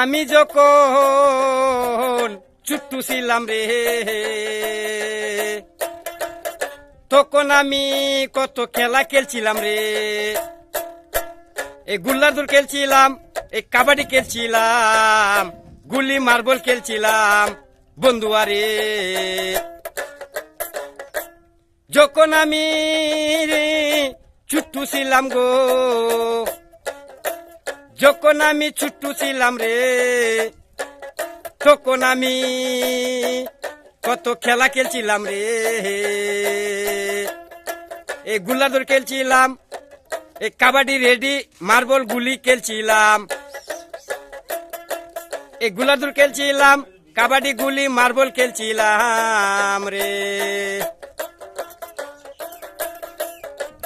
আমি যখন ছোট্টু ছিলাম রে, তখন আমি কত খেলা খেলছিলাম রে। এই গুল্লাদুর খেলছিলাম, এই কাবাডি খেলছিলাম, গুলি মার্বল খেলছিলাম বন্ধুয়ারে। যখন আমি ছোট্টু ছিলাম গো, যখন আমি ছোট্টু ছিলাম রে, তখন আমি কত খেলা খেলছিলাম রে। এই গুল্লাদুর খেলছিলাম, এই কাবাডি রেডি মার্বল গুলি খেলছিলাম, এই গুল্লাদুর খেলছিলাম, কাবাডি গুলি মার্বল খেলছিলাম রে।